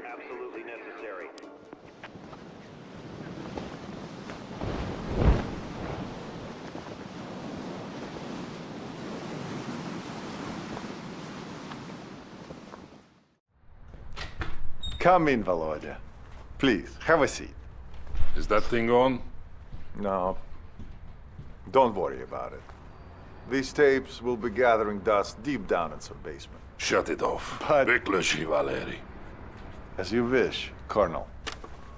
absolutely necessary. Come in, Volodya. Please, have a seat. Is that thing on? No, don't worry about it. These tapes will be gathering dust deep down in some basement. Shut it off. But- Vyključi, Valeri. As you wish, Colonel.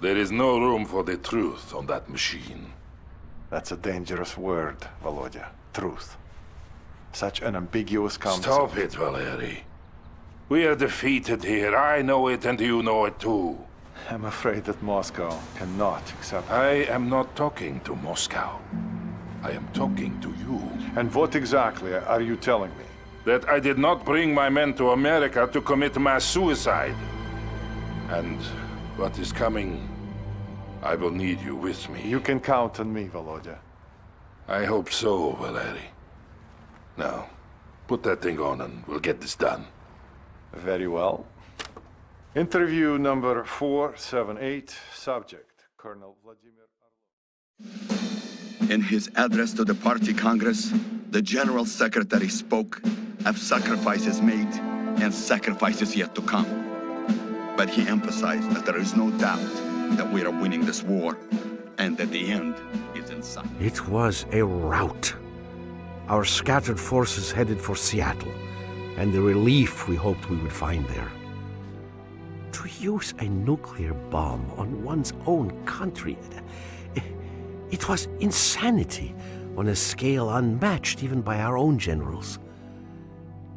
There is no room for the truth on that machine. That's a dangerous word, Volodya. Truth. Such an ambiguous concept. Stop it, Valeri. We are defeated here. I know it and you know it too. I'm afraid that Moscow cannot accept it. I am not talking to Moscow. I am talking to you. And what exactly are you telling me? That I did not bring my men to America to commit mass suicide. And what is coming, I will need you with me. You can count on me, Volodya. I hope so, Valeri. Now, put that thing on and we'll get this done. Very well. Interview number 478, subject, Colonel Vladimir Orlov. In his address to the party congress, the General Secretary spoke of sacrifices made and sacrifices yet to come. But he emphasized that there is no doubt that we are winning this war and that the end is in sight. It was a rout. Our scattered forces headed for Seattle, and the relief we hoped we would find there. To use a nuclear bomb on one's own country, it was insanity on a scale unmatched even by our own generals.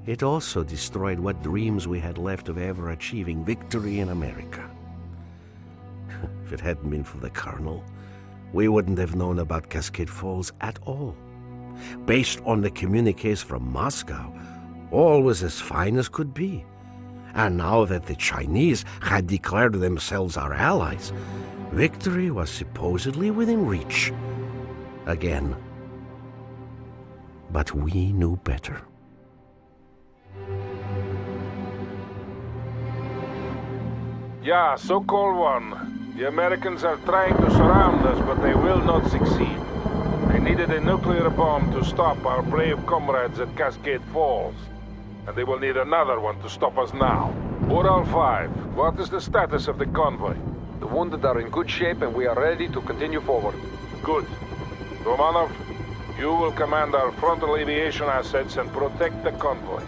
It also destroyed what dreams we had left of ever achieving victory in America. If it hadn't been for the Colonel, we wouldn't have known about Cascade Falls at all. Based on the communiques from Moscow, all was as fine as could be. And now that the Chinese had declared themselves our allies, victory was supposedly within reach. Again. But we knew better. Yeah, so-called one. The Americans are trying to surround us, but they will not succeed. They needed a nuclear bomb to stop our brave comrades at Cascade Falls. And they will need another one to stop us now. Ural 5, what is the status of the convoy? The wounded are in good shape and we are ready to continue forward. Good. Romanov, you will command our frontal aviation assets and protect the convoy.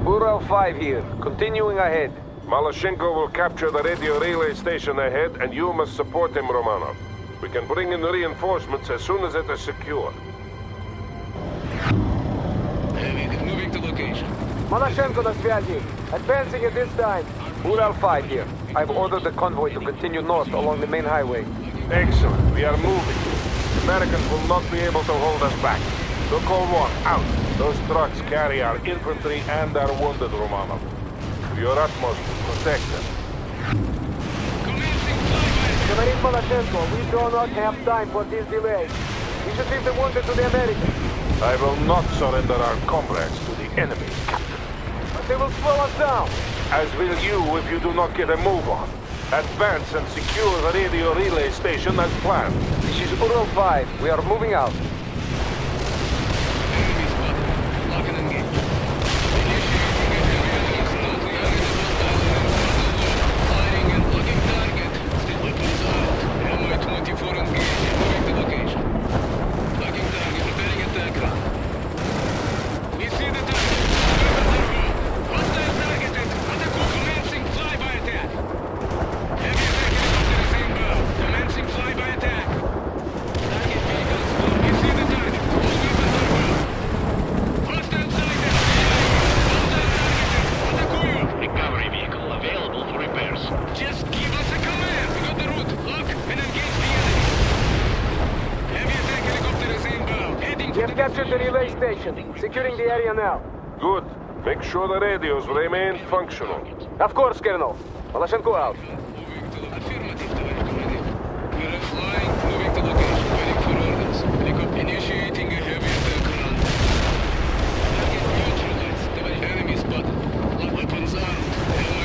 Ural 5 here, continuing ahead. Malashenko will capture the radio relay station ahead, and you must support him, Romanov. We can bring in reinforcements as soon as it is secure. Moving to location. Malashenko на связи. Advancing at this time. Ural 5 here. I've ordered the convoy to continue north along the main highway. Excellent. We are moving. The Americans will not be able to hold us back. Local 1, out. Those trucks carry our infantry and our wounded, Romanov. Do your utmost to protect them. Говорит Malashenko, we do not have time for this delay. We should leave the wounded to the Americans. I will not surrender our comrades to the enemy, Captain. But they will slow us down. As will you if you do not get a move on. Advance and secure the radio relay station as planned. This is Ural 5. We are moving out. Enemy spotted. Lock and engage. Initiating a heavy assault. We are in the firing and locking target. Still weapons out. Mi-24 engaged. Moving to location. Locking target. Preparing attack run. We see the target. Weapons are go. Hostile targeted. Attack commencing flyby attack. Heavy attack helicopter is inbound. Commencing flyby attack. Target vehicles. We see the target. All weapons are go. Hostile sighted. Hostile targeted. Атакую. Recovery vehicle available for repairs. Just give us a command. We got the route. Lock and engage the enemy. Heavy attack helicopter is inbound. Heading We to have the captured the relay station. Securing the area now. Good. Make sure the radios remain functional. Of course, Colonel. Malashenko out. Moving to affirmative, товарищ командир. We are flying, moving to location, waiting for orders. Helicopter initiating a heavy attack run. Target neutralized, товарищ. Enemy spotted. Weapons armed.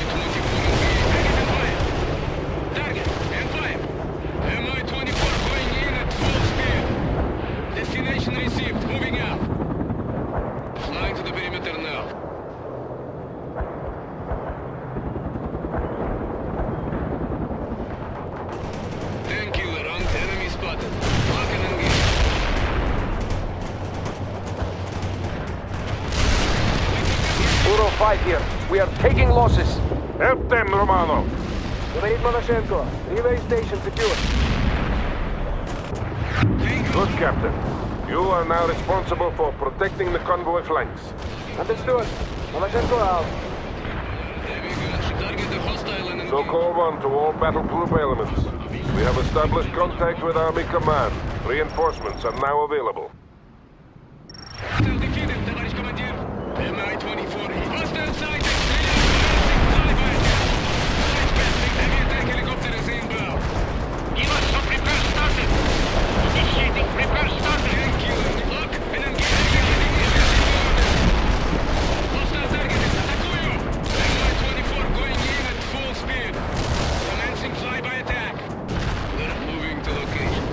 5 here. We are taking losses. Help them, Romano. Говорит Monashenko. Relay station secure. Good, Captain. You are now responsible for protecting the convoy flanks. Understood. Monashenko out. Target the hostile and So call one to all battle group elements. We have established contact with Army Command. Reinforcements are now available. Hostile defeated, товарищ командир. MI-24. Hostile sighted. Heavy attack helicopter is inbound. Give us some repair started. Initiating repair started. Thank you. Look, and engage. Hostile targeted. Атакую. MI-24 going in at full speed. Commencing flyby attack. We're moving to location.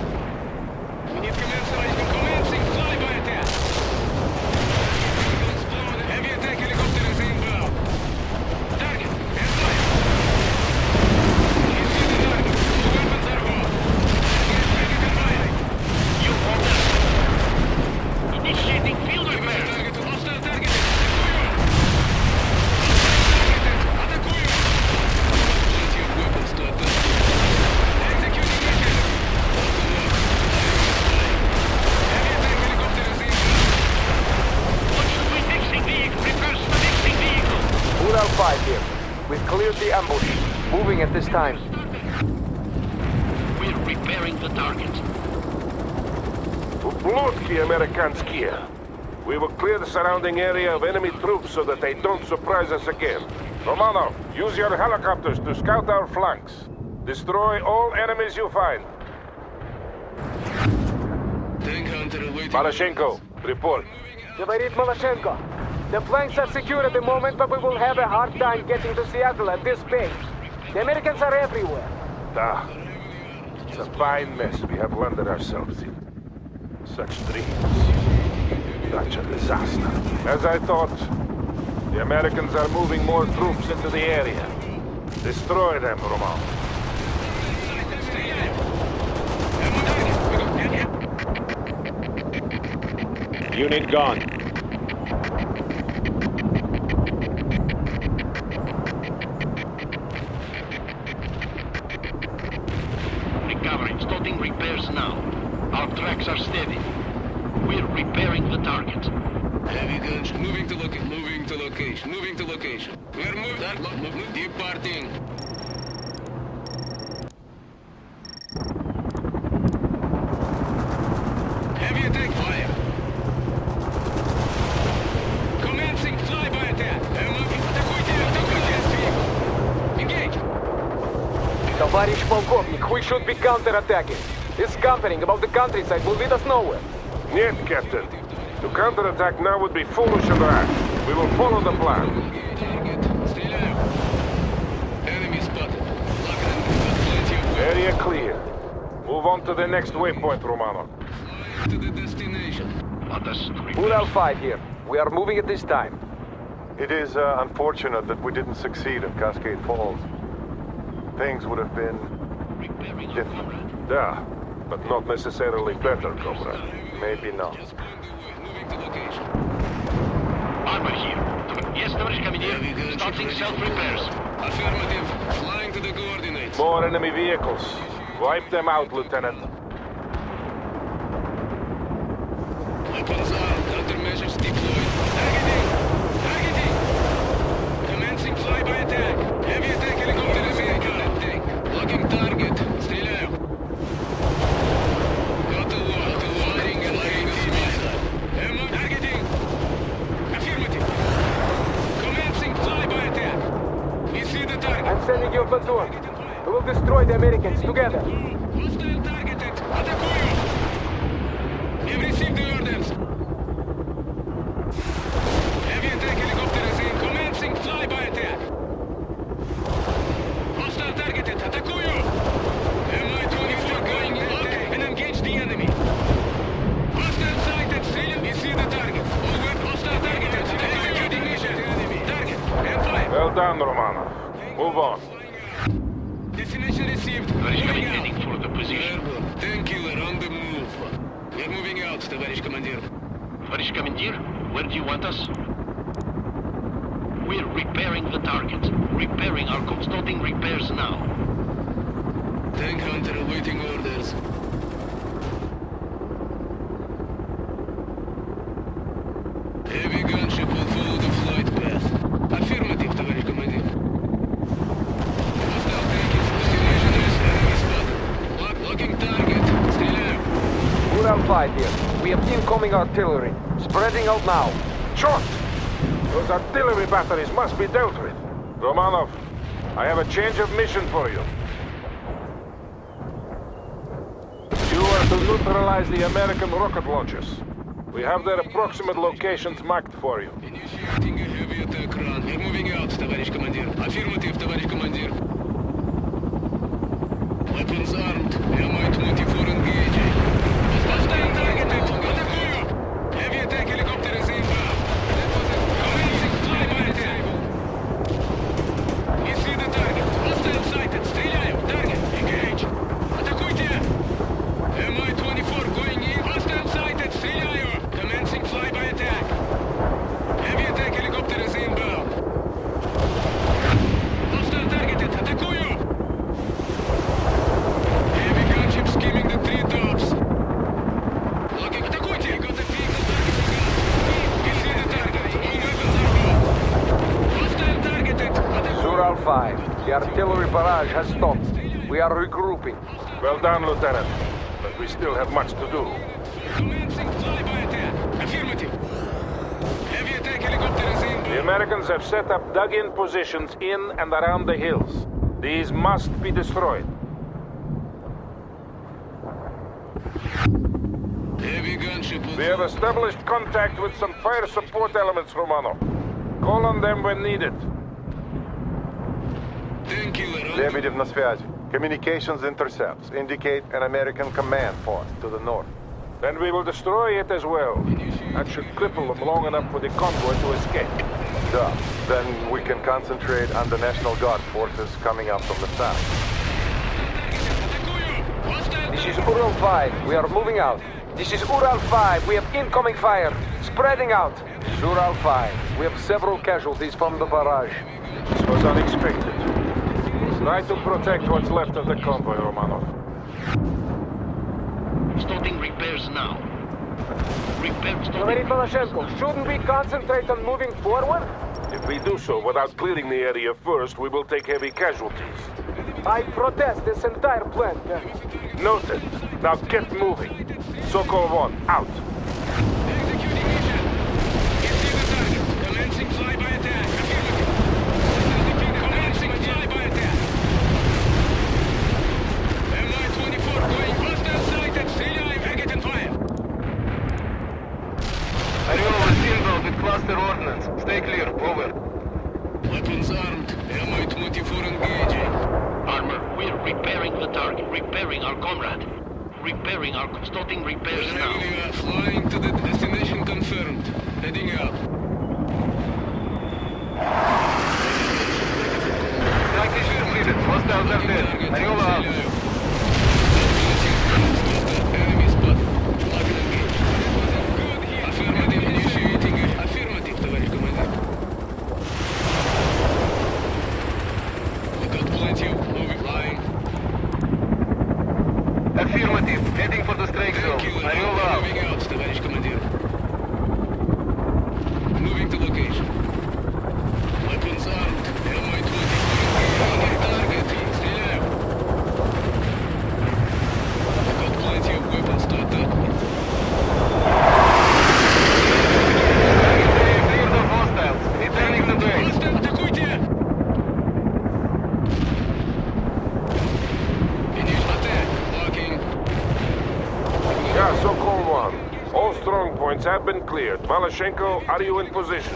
We need command selection. Commencing flyby attack. Explode. Heavy attack helicopter is inbound. Target. And fire. You see the target. All weapons are hot. Get ready to fire. You order. Initiating field repair. Target. Hostile target. Атакую. Plenty of weapons to attack. Executing mission. Heavy attack helicopter is inbound. What should we fixing vehicle? Repair fixing vehicle. Ural 5 here. We've cleared the ambush. Moving at this time. We're repairing the target. Blutki Amerikanskia. We will clear the surrounding area of enemy troops so that they don't surprise us again. Romano, use your helicopters to scout our flanks. Destroy all enemies you find. Tank hunter awaiting. Marashenko, report. Говорит Monashenko. The flanks are secure at the moment, but we will have a hard time getting to Seattle at this pace. The Americans are everywhere. Ah, it's a fine mess we have landed ourselves in. Such dreams. Such a disaster. As I thought, the Americans are moving more troops into the area. Destroy them, Romano. Unit gone. Recovering. Starting repairs now. Our tracks are steady. We're repairing the target. Heavy guns moving to location. Moving to location. Moving to location. We are moving. Departing. Heavy attack fire. Commencing flyby attack. Атакуйте. Engage. Товарищ полковник, we should be counterattacking. This scampering about the countryside will lead us nowhere. Нет, Captain. To counterattack now would be foolish and rash. We will follow the plan. Target. Стреляю. Enemy spotted. Lock and got plenty of weapons. Area clear. Move on to the next waypoint, Romano. To the destination. Understood. Ural 5 here. We are moving at this time. It is unfortunate that we didn't succeed at Cascade Falls. Things would have been Repairing our different. comrade. Yeah, but not necessarily better, comrade. Maybe not. Moving to location. Armor here. Yes, товарищ командир. Starting self-repairs. Affirmative. Flying to the coordinates. More enemy vehicles. Wipe them out, Lieutenant. Weapons armed. Countermeasures deployed. Targeting. Targeting. Commencing flyby attack. Heavy attack helicopter is inbound. Tank. Locking target. Стреляю. Got the wall. Firing and laying a missile. Ammo targeting. Affirmative. Commencing flyby attack. We see the target. I'm sending you a platoon. We will destroy the Americans together. Hostile targeted. Атакую. We've received the orders. Heavy attack helicopter is in. Commencing flyby attack. Hostile targeted. Атакую. MI-24 going in. Lock and engage the enemy. Hostile sighted. We see the target. Over. Hostile targeted. Executing mission. Target. And fire. Well done, Romano. Move on. Destination received. Товарищ Moving командир, out. heading for the position. Tank killer on the move. We're moving out, товарищ командир. Товарищ командир, where do you want us? We're repairing the target. Repairing our starting repairs now. Tank hunter awaiting orders. Heavy gunship will follow the flight path. Affirmative, товарищ командир. Hostile tank is destination is enemy spot. Locking target. Стреляю. Ural 5 here. We have incoming artillery. Spreading out now. Shot! Those artillery batteries must be dealt with. Romanov, I have a change of mission for you. You are to neutralize the American rocket launchers. We have their approximate locations marked for you. Initiating a heavy attack run. We're moving out, товарищ командир. Affirmative, товарищ командир. Weapons armed. Mi-24 engaging. Hostile targeted. Атакую! Heavy attack helicopter is inbound. Commencing flyby attack. We see the target. Hostile sighted. Стреляю. Target. Engage. Атакуйте! Mi-24 going in. Hostile sighted. Стреляю. Commencing flyby attack. Heavy attack helicopter is inbound. Hostile targeted. Атакую! Heavy gunship skimming the treetops. Locking. Атакуйте! Got the vehicle targeting us. We see the target. All weapons are low. Hostile targeted. Атакую! Ural 5. The artillery barrage has stopped. We are regrouping. Well done, Lieutenant. But we still have much to do. Commencing flyby attack. Affirmative. Heavy attack helicopter is The inbound. Americans have set up dug-in positions in and around the hills. These must be destroyed. Heavy gunship will We have established contact with some fire support elements, Romano. Call on them when needed. Tank killer on Lebedev на связи. Communications intercepts indicate an American command post to the north. Then we will destroy it as well. That should cripple them long enough for the convoy to escape. Duh. Then we can concentrate on the National Guard forces coming up from the south. This is Ural 5. We are moving out. This is Ural 5. We have incoming fire. Spreading out. This is Ural 5. We have several casualties from the barrage. This was unexpected. Try to protect what's left of the convoy, Romanov. Starting repairs now. Tоварищ Starting. Palashenko, shouldn't we concentrate on moving forward? If we do so without clearing the area first, we will take heavy casualties. I protest this entire plan. Noted. Now get moving. Sokol 1, out. executing mission. Get to the target. Commencing flyby attack. Affirmative. Commencing flyby attack. Mi-24 going hostile sighted. Стреляем. Target and fire. Орел was involved with cluster ordnance. Stay clear. Over. Weapons armed. Mi-24 engaging. Armor, we're repairing the target. Repairing our comrade. Repairing our starting repairs now. We are flying to the destination confirmed. Heading out. Hostiles are dead. Орел out. Стреляю. Enemy spot. Lock and engage. Affirmative. Initiating. Affirmative, товарищ командир. We got plenty of moving flying. Affirmative. Heading for the strike zone. Killer. Орел out. Moving out, товарищ командир. Moving to location. Weapons armed. Mi-24 target. Стреляю. We got plenty of weapons to attack with. Clear the hostiles. Returning to base. Hostile, атакуйте! Finish attack. Locking. Yeah, Sokol 1. All strong points have been cleared. Malashenko, are you in position?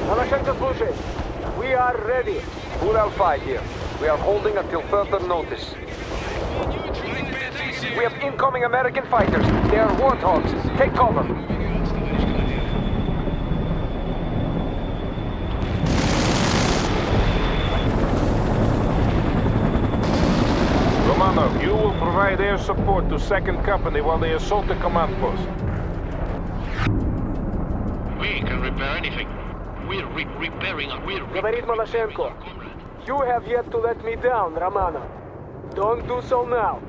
Palashenko, слушай. We are ready. Ural 5 here. We are holding until further notice. We have incoming American fighters. They are warthogs. Take cover. Romanov, you will provide air support to 2nd Company while they assault the command post. We can repair Говорит Малашенko. You have yet to let me down, Romano. Don't do so now.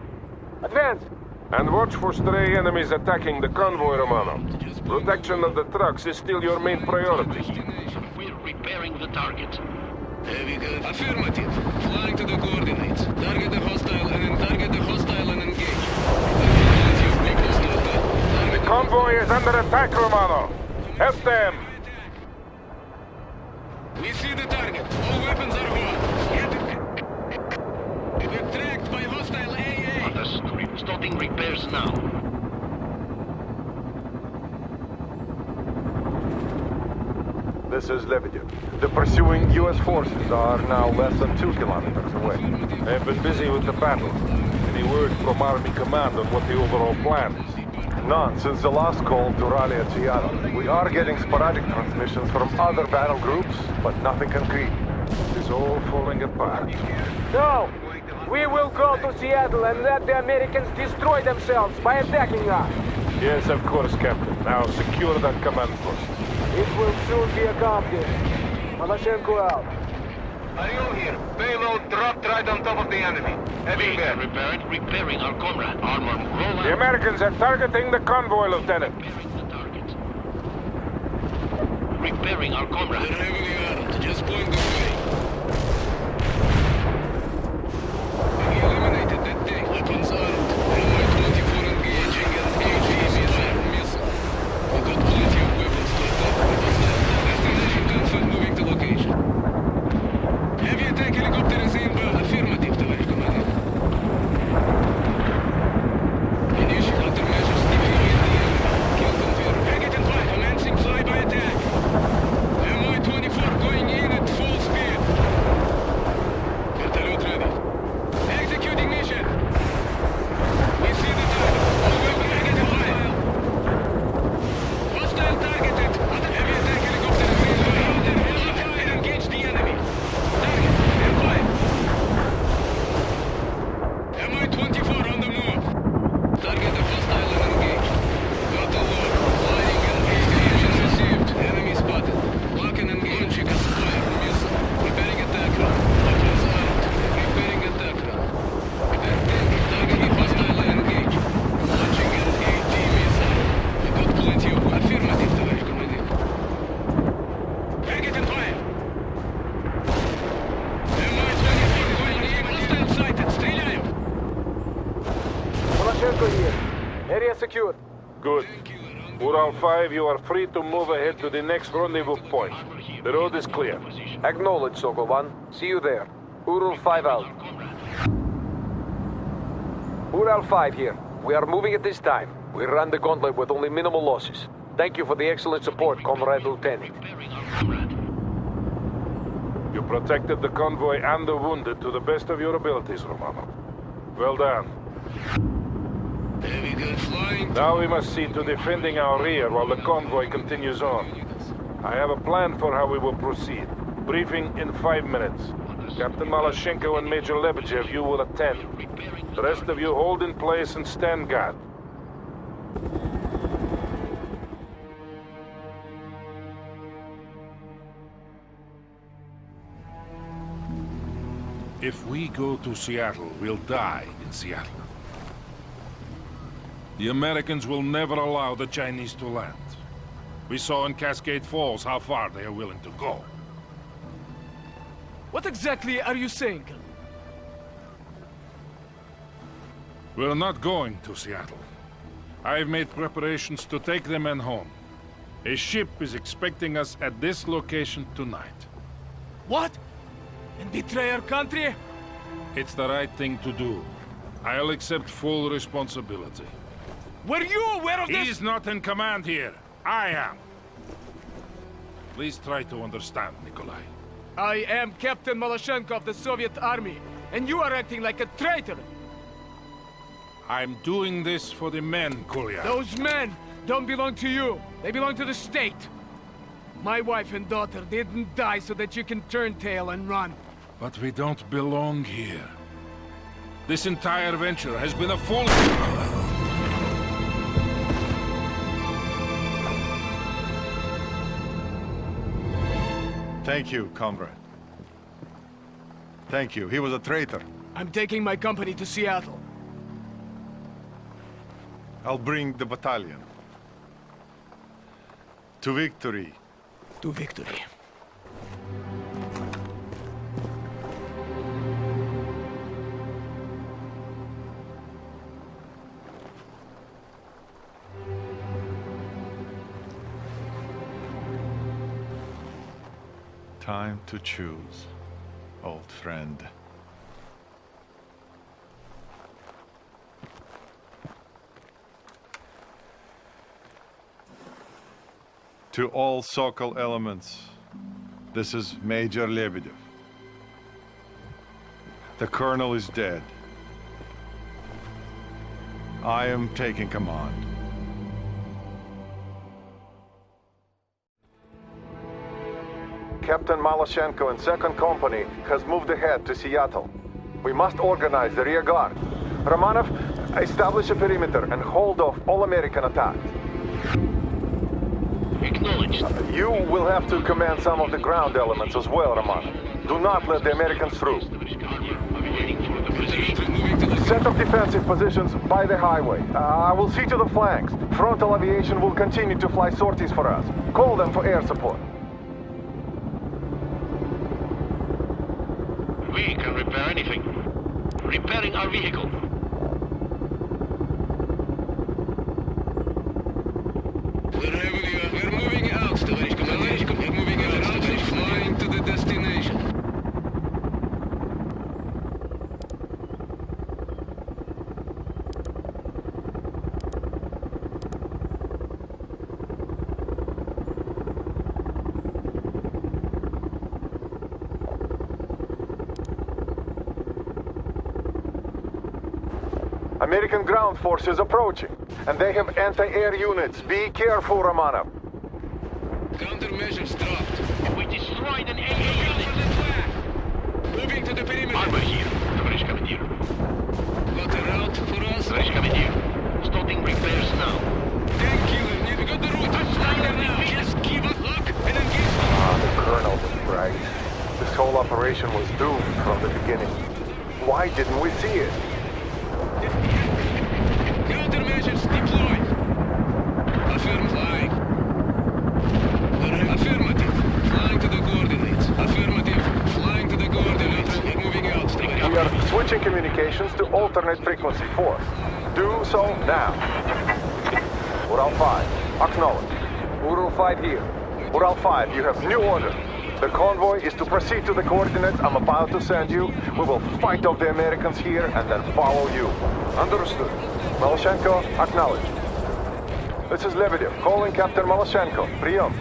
Advance! And watch for stray enemies attacking the convoy, Romano. Protection of the trucks is still your main priority. We're repairing the target. Heavy gun. Affirmative. Flying to the coordinates. Target the hostile and then target the hostile and engage. The convoy is under attack, Romano. Help them! We see the target. All weapons are hot. We're tracked by hostile AA. Understood. Starting repairs now. This is Lebedev. The pursuing U.S. forces are now less than 2 kilometers away. I've been busy with the battle. Any word from Army Command on what the overall plan is? None since the last call to rally at Seattle. We are getting sporadic transmissions from other battle groups, but nothing concrete. It's all falling apart. No! We will go to Seattle and let the Americans destroy themselves by attacking us. Yes, of course, Captain. Now secure that command post. It will soon be accomplished. Malashchenko out. Ariel here. Payload dropped right on top of the enemy. Heading there. Repairing our comrade. Armor, roll out. The Americans are targeting the convoy, Lieutenant. Repairing the target. Repairing our comrade. They're heavily armed. Just point the way. We eliminated that tank. Weapons armed. Mi-24 engaging and AG-missile. We got plenty of weapons to attack. Destination confirmed. Moving to location. Heavy attack helicopter is inbound. Affirmative, товарищ командир. Initial countermeasures deployed the enemy. Kill confirmed. Target in flight. Commencing flyby attack. Mi-24 going in at full speed. Vertolyot ready. Executing mission. We see the target. All weapons target in flight. Hostile targeted. Heavy attack helicopter is inbound. Lock and engage the enemy. Target in flight. Mi-24 on the move. Target the hostile and engage. Got the lock. Flying and engagement received. Enemy spotted. Lock and engage. Launching a fire missile. Preparing attack run. Weapons armed. Preparing attack run. That tank. Target the hostile and engage. Launching an AT missile. We got plenty of affirmative, товарищ командир. Target in fire. Mi-24 going in. Hostile sighted. Стреляю. Malashchenko here. Area secure. Good. Ural 5, you are free to move ahead to the next rendezvous point. The road is clear. Acknowledge, Sokol 1. See you there. Ural 5 out. Ural 5 here. We are moving at this time. We ran the gauntlet with only minimal losses. Thank you for the excellent support, Comrade Lieutenant. Repairing our comrade. You protected the convoy and the wounded to the best of your abilities, Romano. Well done. Heavy gun flying. Now we must see to defending our rear while the convoy continues on. I have a plan for how we will proceed. Briefing in 5 minutes. Captain Malashchenko and Major Lebedev, you will attend. The rest of you hold in place and stand guard. If we go to Seattle, we'll die in Seattle. The Americans will never allow the Chinese to land. We saw in Cascade Falls how far they are willing to go. What exactly are you saying? We're not going to Seattle. I've made preparations to take the men home. A ship is expecting us at this location tonight. What? And betray our country? It's the right thing to do. I'll accept full responsibility. Were you aware of this? He's not in command here. I am. Please try to understand, Nikolai. I am Captain Malashchenko of the Soviet Army, and you are acting like a traitor. I'm doing this for the men, Kolya. Those men don't belong to you. They belong to the state. My wife and daughter didn't die so that you can turn tail and run. But we don't belong here. This entire venture has been a fool. Thank you, comrade. Thank you. He was a traitor. I'm taking my company to Seattle. I'll bring the battalion. To victory. To victory. Time to choose, old friend. To all Sokol elements, this is Major Lebedev. The colonel is dead. I am taking command. Captain Maloshenko and 2nd Company has moved ahead to Seattle. We must organize the rear guard. Romanov, establish a perimeter and hold off all American attacks. Acknowledged. You will have to command some of the ground elements as well, Romanov. Do not let the Americans through. Set up defensive positions by the highway. I will see to the flanks. Frontal aviation will continue to fly sorties for us. Call them for air support. We can repair anything. Repairing our vehicle. Wherever you are, we're moving out, товарищ командир. We're moving out, товарищ. Flying to the destination. American ground forces approaching, and they have anti-air units. Be careful, Romanov. Countermeasures dropped. We destroyed an AA unit. Moving to the perimeter. Armor here, товарищ командир. Got a route for us? Товарищ командир, starting repairs now. Tank killer, we got the route. Fire now. Just keep it lock and engage. The colonel was right. This whole operation was doomed from the beginning. Why didn't we see it? Countermeasures deployed. Affirm flying. Affirmative. Flying to the coordinates. Affirmative. Flying to the coordinates. We're moving out. We are switching communications to alternate frequency 4. Do so now. Ural 5, acknowledge. Ural 5 here. Ural 5, you have new order. The convoy is to proceed to the coordinates I'm about to send you. We will fight off the Americans here and then follow you. Understood. Maloshenko, acknowledge. This is Lebedev, calling Captain Maloshenko. Прием.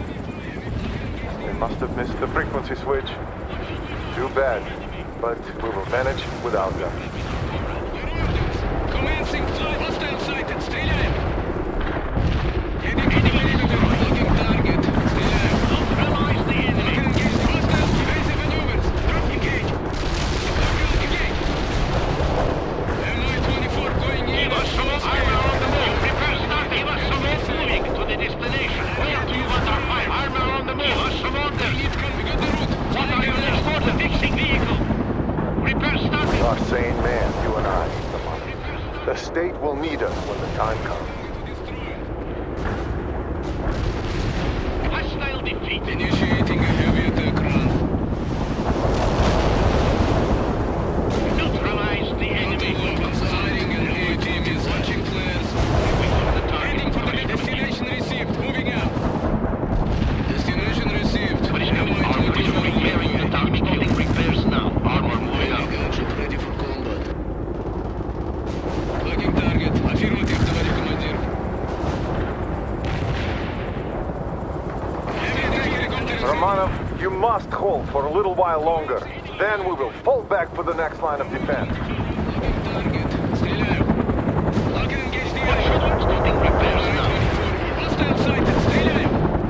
We must have missed the frequency switch. Too bad, but we will manage without them. Commencing flight. Hostile sighted. Стреляем. Heading to the perimeter. Looking target. Стреляем. Neutralize the enemy. Engage the hostile. Evasive maneuvers. Drop engage. Engage. Mi-24 going in. Give us some more armor on the move. Prepare starting. Give us some more moving to the destination. Where do you want our fire? Armor on the move. Give us some order. We got the route. What are your next order? Fixing vehicle. Repair starting. You are a sane man, you and I. The state will need us when the time comes. Hostile defeat. Initiating a heavy attack run. Neutralize the enemy. Firing and A team is launching flares. Heading for the destination received. Moving out. Destination received. Mi-24 repairing the town. Starting repairs now. Armor moving out. Ready for combat. Looking target. Affirmative, товарищ командир. Heavy attack helicopter. Romanov, you must hold for a little while longer. Then we will fall back for the next line of defense. Looking target. Стреляю. Lock and engage the enemy. Starting repairs now. Hostile sighted. Стреляю.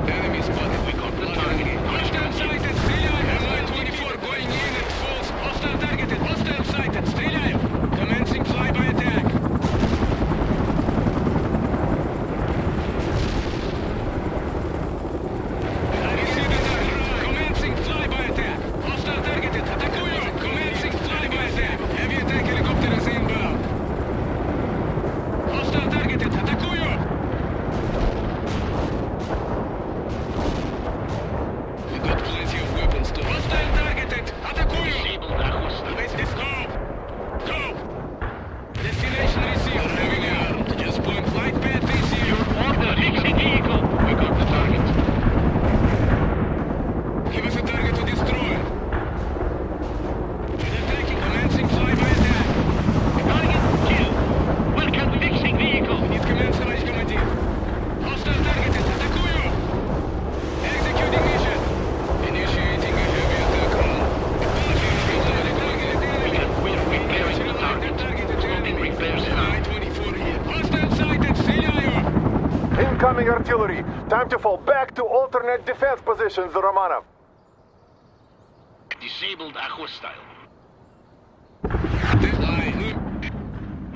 Enemy spotted. We got the target. Hostile sighted. Стреляю. Mi-24 going in at falls. Hostile targeted. Hostile sighted. Стреляю. Commencing flyby attack. I see the target. Commencing flyby Time to fall back to alternate defense positions, Romanov. Disabled a hostile. Line.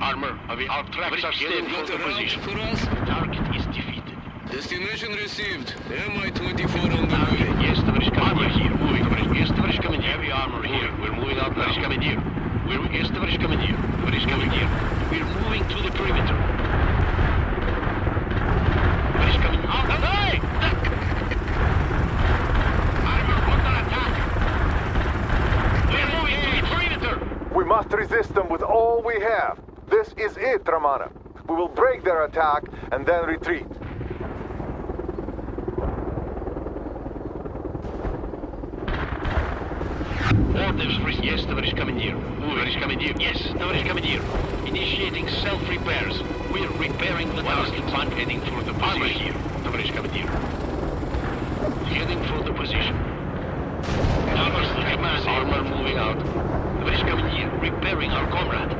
Armor, our tracks are heading for the position. For us. Target is defeated. Destination received. Mi-24 on the way. Yes, товарищ командир. Armor here, moving. Yes, товарищ командир. Heavy armor here. We're moving out now. Товарищ командир. Yes, товарищ командир. Товарищ командир. We're moving to the perimeter. Товарищ командир. Hey! Armor under attack. We're moving to the perimeter. We must resist them with all we have. This is it, Romanov. We will break their attack and then retreat. Orders for yes, товарищ командир. Товарищ командир. Yes, товарищ командир. Initiating self-repairs. We're repairing the target. Plant heading for the position. Armor here, товарищ командир. Heading for the position. Armor's the command. Armor moving out. Товарищ командир, repairing our comrade.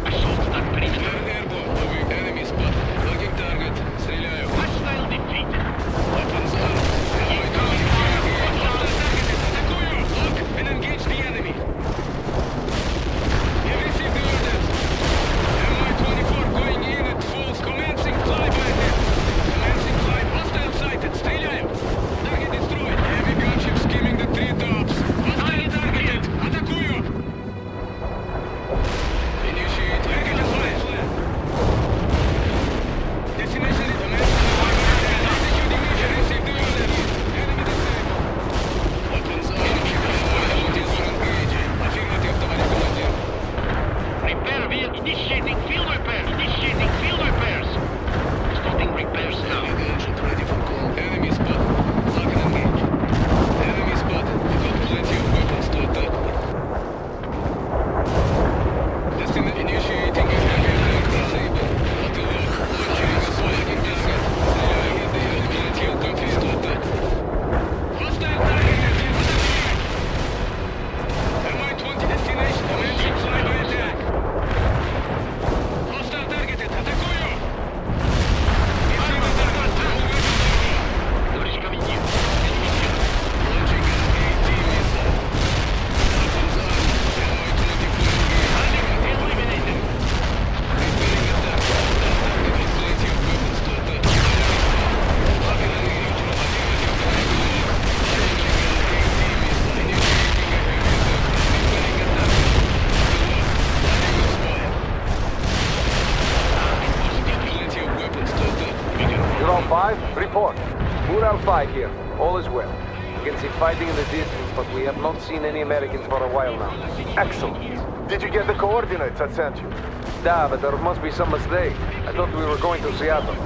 Assault that perimeter. Airborne. Moving. Enemy spot. Looking target. Стреляю. Hostile defeated. Weapons armed. And engage the enemy. You received the orders. Mi-24 going in at full. Commencing flyby ahead. Commencing flight. Hostile sighted. Стреляю. Target destroyed. Heavy gunship skimming the treetops. Hostile targeted. Атакую. Initiate. Target fire. Destination is executing mission. Received the orders. Enemy disabled. Weapons armed. Repair vehicle. Initiating field repairs. Initiating field repairs. Starting repairs now. Engine ready for call. Enemy spotted. Lock and engage. Enemy spotted. We got plenty of weapons to attack with. Destination initiating a heavy attack. Disable. Auto lock. Launching a striking target. They have plenty of weapons to attack with. Hostile target. Mi-20 destination. Commencing flyby attack. Hostile targeted. Атакую. Товарищ командир. Launching an AT missile. Weapons armed. Mi-24 Eliminated. repairing attack. Hostile target with plenty of weapons to attack. Lock and engage. Launching an AT missile. Initiating a heavy attack. Repairing attack. Starting with fire. Plenty of weapons to attack. Ural 5, report. Ural 5 here. All is well. You can see fighting in the distance, but we have not seen any Americans for a while now. Excellent. Did you get the coordinates I sent you? Da, but there must be some mistake. I thought we were going to Seattle.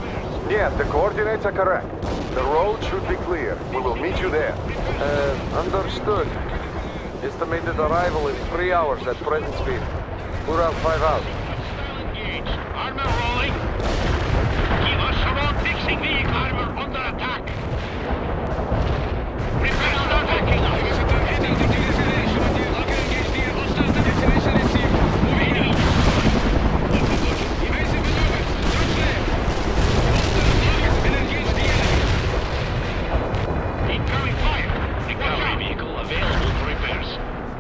Yes, the coordinates are correct. The road should be clear. We will meet you there. Understood. Estimated arrival in 3 hours at present speed. Ural 5 out. Hostile engaged. Armor rolling. Give us some more fixing vehicle. Armor under attack. Repair our attacking us. Heading to destination. Lock and engage the hostile destination received. Moving out. Evasive maneuvers. Don't flare. Hostile targets and engage the enemy. Incoming fire. Recovery vehicle available for repairs.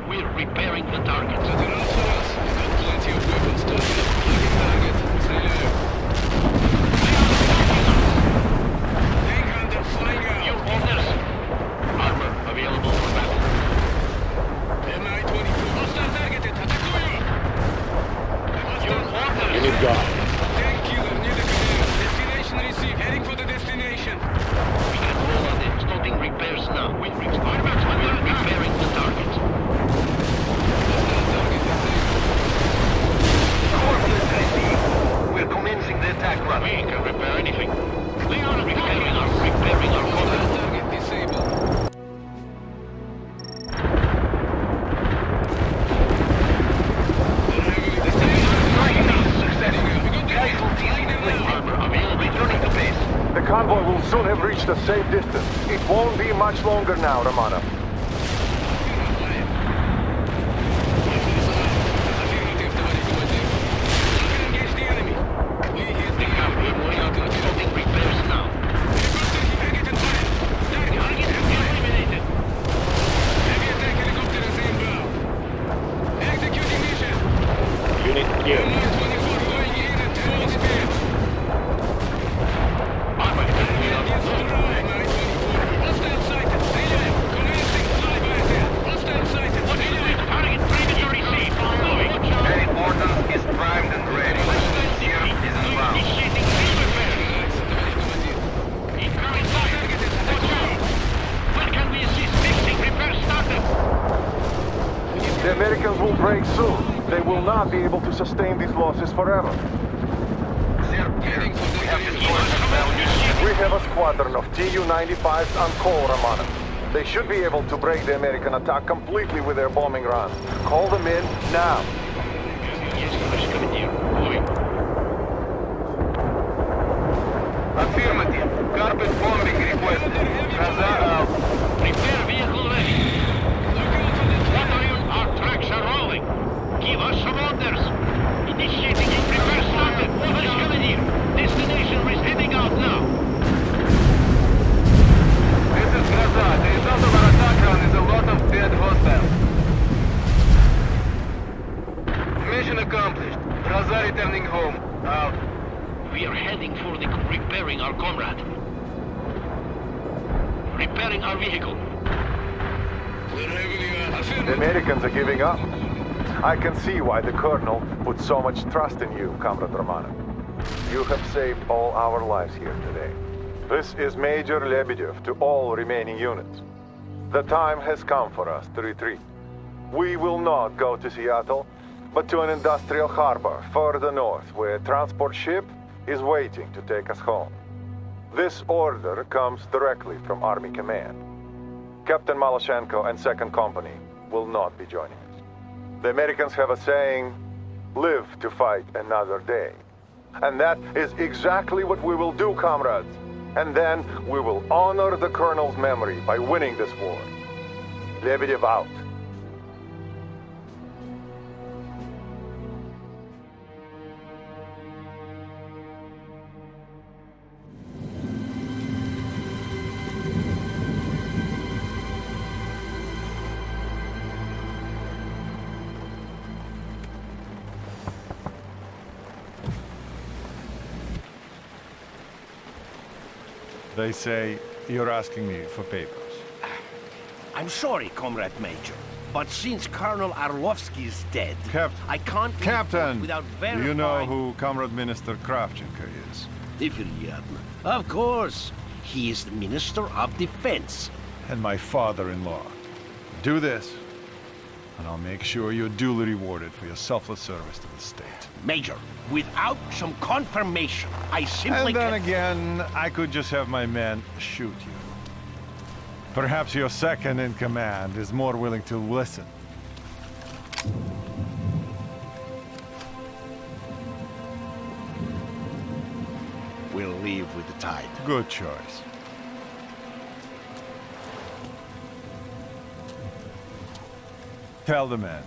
We're repairing the target. They're out for us. We got plenty of weapons to attack. Looking target. Стреляю. Tank hunter flying Your out. orders. Armor available for battle. Mi-24. Hostile targeted. Атакую. Your orders. Unit gone. Tank killer near the command. Destination received. Heading for the destination. We can roll on it. Starting repairs now. We've reached armor. We're repairing the target. Hostile target disabled. Coordinates received. We're commencing the attack run. We can repair anything. They are repairing our Hostile combat. target disabled. Armor available. Returning to base. The convoy will soon have reached a safe distance. It won't be much longer now, Romanov. Affirmative, товарищ командир. Lock and engage the enemy. We hit the We're moving out. Starting repairs now. Thank you. Mi-24 going in at full speed. Hostile sighted. Relay. Commencing flyby ahead. Hostile sighted. Relay. Target previously received. Moving. Any ordnance is primed and ready. Here is inbound. Initiating field repairs. Incoming fire. Watch out. Where can we assist? Fixing. Repair started. The Americans will break soon. They will not be able to sustain these losses forever. Sir, here. We have destroyed the rebellion. We have a squadron of Tu-95s on call, Romano. They should be able to break the American attack completely with their bombing runs. Call them in now. Yes, tоварищ командир. Moving. Affirmative. Carpet bombing requested. Raza out. Repair vehicle ready. Battalion, our tracks are rolling. Give us some orders. Initiating in repair started. Tоварищ командир. Destination is heading out now. This is Raza. The result of our attack run is a lot of dead hostiles. Mission accomplished. Raza returning home. Out. We are heading for the repairing our comrade. Repairing our vehicle. We're heavily The affirmative. Americans are giving up. I can see why the Colonel put so much trust in you, Comrade Romano. You have saved all our lives here today. This is Major Lebedev to all remaining units. The time has come for us to retreat. We will not go to Seattle, but to an industrial harbor further north where a transport ship is waiting to take us home. This order comes directly from Army Command. Captain Maloshenko and 2nd Company will not be joining us. The Americans have a saying, live to fight another day. And that is exactly what we will do, comrades. And then we will honor the Colonel's memory by winning this war. Lebedev out. They say you're asking me for papers. I'm sorry, Comrade Major, but since Colonel Arlovsky is dead, I can't leave Captain, without do verifying... you know who Comrade Minister Kravchenko is? Of course. He is the Minister of Defense. And my father-in-law. Do this, and I'll make sure you're duly rewarded for your selfless service to the state. Major, without some confirmation, I simply And then can't... again, I could just have my men shoot you. Perhaps your second in command is more willing to listen. We'll leave with the tide. Good choice. Tell the men,